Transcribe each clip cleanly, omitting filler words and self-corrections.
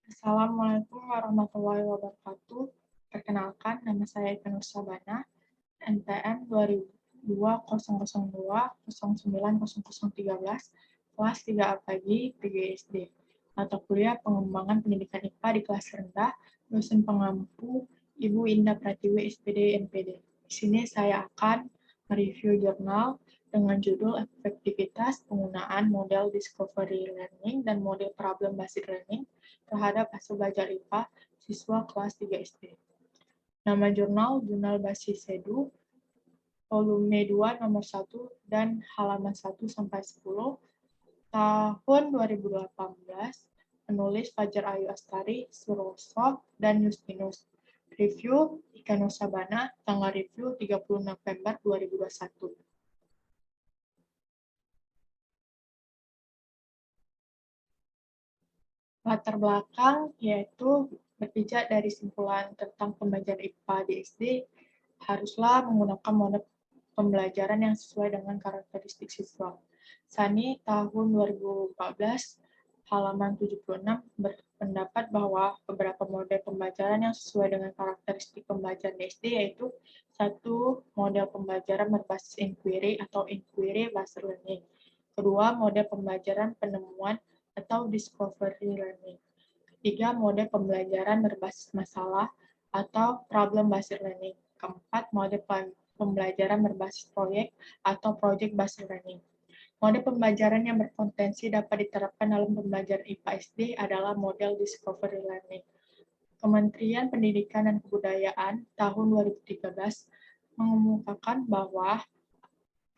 Assalamualaikum warahmatullahi wabarakatuh. Perkenalkan, nama saya Eka Nursabana, NPM 202002090013, kelas 3A pagi, 3 SD, mata kuliah pengembangan pendidikan IPA di kelas rendah, dosen pengampu Ibu Indah Pratiwi, SPD, NPD. Di sini saya akan mereview jurnal dengan judul Efektivitas Penggunaan Model Discovery Learning dan Model Problem Based Learning terhadap hasil belajar IPA siswa kelas 3 SD. Nama jurnal, Jurnal Basis Sedu, volume 2 nomor 1 dan halaman 1 sampai 10, tahun 2018, penulis Fajar Ayu Astari, Suroso, dan Justinus. Review Ika Nursabana, tanggal review 30 November 2021. Latar belakang yaitu berpijak dari simpulan tentang pembelajaran IPA di SD, haruslah menggunakan mode pembelajaran yang sesuai dengan karakteristik siswa. Sani tahun 2014 halaman 76 berpendapat bahwa beberapa mode pembelajaran yang sesuai dengan karakteristik pembelajaran di SD yaitu satu, model pembelajaran berbasis inquiry atau inquiry based learning. Kedua, mode pembelajaran penemuan atau discovery learning. Ketiga, mode pembelajaran berbasis masalah atau problem based learning. Keempat, mode pembelajaran berbasis proyek atau project based learning. Mode pembelajaran yang berpotensi dapat diterapkan dalam pembelajaran IPA SD adalah model discovery learning. Kementerian Pendidikan dan Kebudayaan tahun 2013 mengemukakan bahwa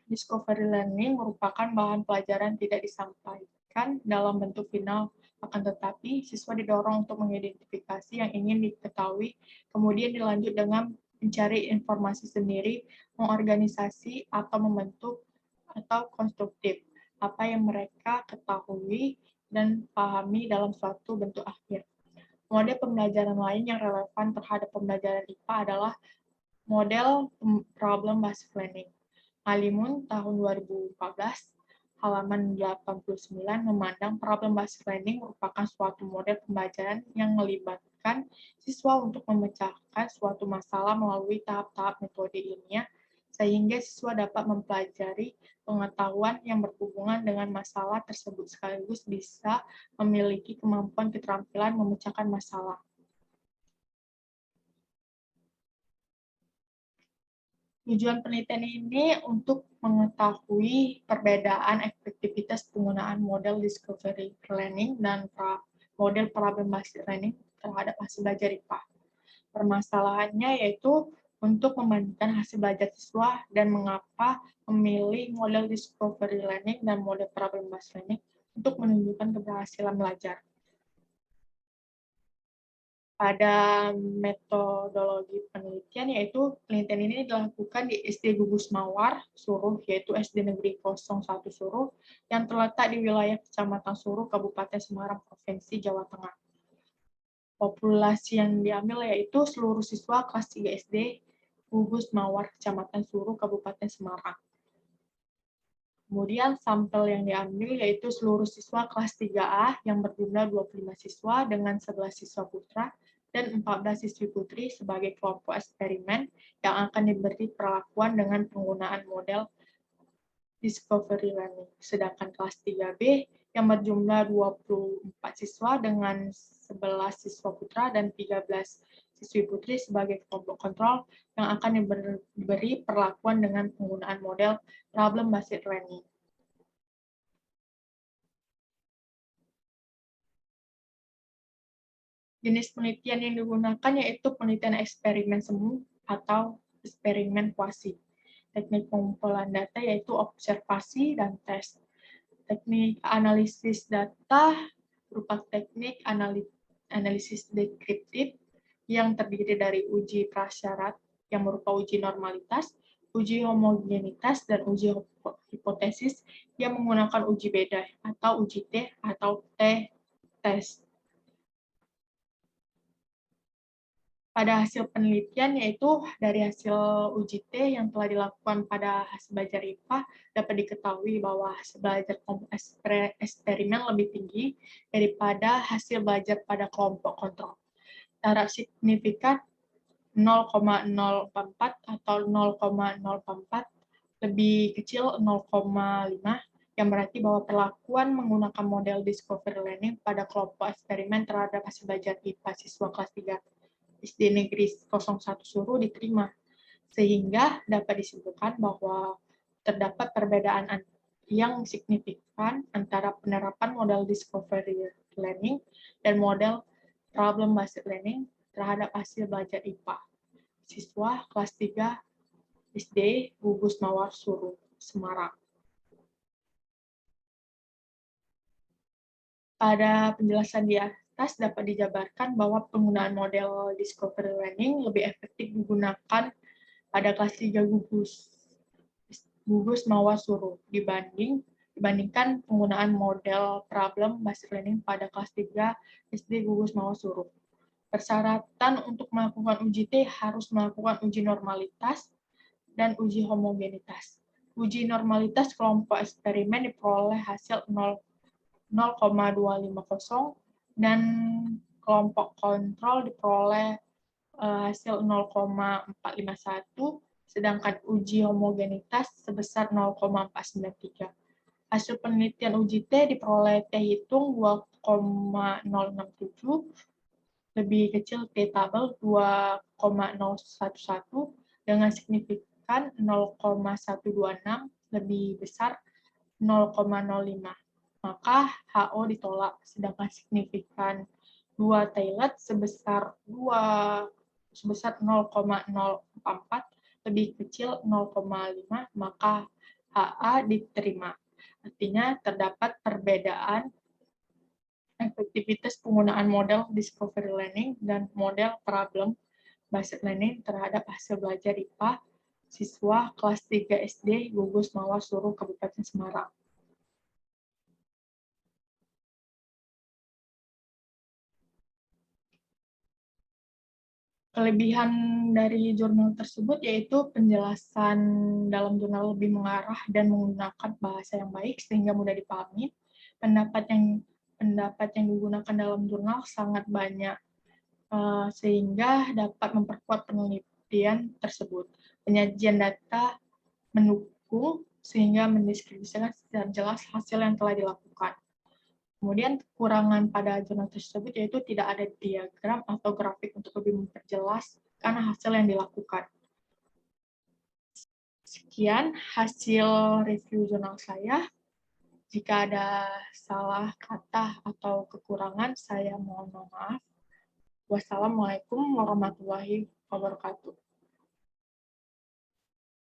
discovery learning merupakan bahan pelajaran tidak disampaikan dalam bentuk final, akan tetapi siswa didorong untuk mengidentifikasi yang ingin diketahui, kemudian dilanjut dengan mencari informasi sendiri, mengorganisasi atau membentuk atau konstruktif apa yang mereka ketahui dan pahami dalam suatu bentuk akhir. Mode pembelajaran lain yang relevan terhadap pembelajaran IPA adalah model problem based learning. Alimun tahun 2014 halaman 89 memandang problem based learning merupakan suatu model pembelajaran yang melibatkan siswa untuk memecahkan suatu masalah melalui tahap-tahap metode ilmiah sehingga siswa dapat mempelajari pengetahuan yang berhubungan dengan masalah tersebut sekaligus bisa memiliki kemampuan keterampilan memecahkan masalah. Tujuan penelitian ini untuk mengetahui perbedaan efektivitas penggunaan model discovery learning dan model problem based learning terhadap hasil belajar IPA. Permasalahannya yaitu untuk membandingkan hasil belajar siswa dan mengapa memilih model discovery learning dan model problem based learning untuk menunjukkan keberhasilan belajar. Pada metodologi penelitian, yaitu penelitian ini dilakukan di SD Gugus Mawar, Suruh, yaitu SD Negeri 01 Suruh, yang terletak di wilayah Kecamatan Suruh, Kabupaten Semarang, Provinsi Jawa Tengah. Populasi yang diambil yaitu seluruh siswa kelas 3 SD Gugus Mawar, Kecamatan Suruh, Kabupaten Semarang. Kemudian sampel yang diambil yaitu seluruh siswa kelas 3A yang berjumlah 25 siswa dengan 11 siswa putra dan 14 siswi putri sebagai kelompok eksperimen yang akan diberi perlakuan dengan penggunaan model discovery learning. Sedangkan kelas 3B yang berjumlah 24 siswa dengan 11 siswa putra dan 13 siswi putri sebagai kelompok kontrol yang akan diberi perlakuan dengan penggunaan model problem based learning. Jenis penelitian yang digunakan yaitu penelitian eksperimen semu atau eksperimen kuasi. Teknik pengumpulan data yaitu observasi dan tes. Teknik analisis data berupa teknik analisis deskriptif yang terdiri dari uji prasyarat yang berupa uji normalitas, uji homogenitas, dan uji hipotesis yang menggunakan uji beda atau uji T atau T-test. Pada hasil penelitian, yaitu dari hasil uji T yang telah dilakukan pada hasil belajar IPA, dapat diketahui bahwa hasil belajar kelompok eksperimen lebih tinggi daripada hasil belajar pada kelompok kontrol. Jarak signifikan 0,044 atau 0,044 lebih kecil 0,5, yang berarti bahwa perlakuan menggunakan model discovery learning pada kelompok eksperimen terhadap hasil belajar IPA siswa kelas 3 SD Negeri 01 Suru diterima, sehingga dapat disimpulkan bahwa terdapat perbedaan yang signifikan antara penerapan model discovery learning dan model problem-based learning terhadap hasil belajar IPA siswa kelas 3 SD Gugus Mawar Suru, Semarang. Pada penjelasan di atas dapat dijabarkan bahwa penggunaan model discovery learning lebih efektif digunakan pada kelas 3 Gugus Mawar Suru dibandingkan penggunaan model problem based learning pada kelas 3 SD Gugus Mawar Suru. Persyaratan untuk melakukan uji T harus melakukan uji normalitas dan uji homogenitas. Uji normalitas kelompok eksperimen diperoleh hasil 0,250 dan kelompok kontrol diperoleh hasil 0,451, sedangkan uji homogenitas sebesar 0,493. Hasil penelitian uji T diperoleh T hitung 2,067, lebih kecil T tabel 2,011 dengan signifikan 0,126, lebih besar 0,05. Maka HO ditolak, sedangkan signifikan 2 Taylor sebesar 0,044, lebih kecil 0,5, maka HA diterima. Artinya terdapat perbedaan efektivitas penggunaan model discovery learning dan model problem based learning terhadap hasil belajar IPA siswa kelas 3 SD Gugus Mawar Suru Kabupaten Semarang. Kelebihan dari jurnal tersebut yaitu penjelasan dalam jurnal lebih mengarah dan menggunakan bahasa yang baik sehingga mudah dipahami. Pendapat yang digunakan dalam jurnal sangat banyak sehingga dapat memperkuat penelitian tersebut. Penyajian data mendukung sehingga mendeskripsikan secara jelas hasil yang telah dilakukan. Kemudian kekurangan pada jurnal tersebut yaitu tidak ada diagram atau grafik untuk lebih memperjelas karena hasil yang dilakukan. Sekian hasil review jurnal saya. Jika ada salah kata atau kekurangan, saya mohon maaf. Wassalamualaikum warahmatullahi wabarakatuh.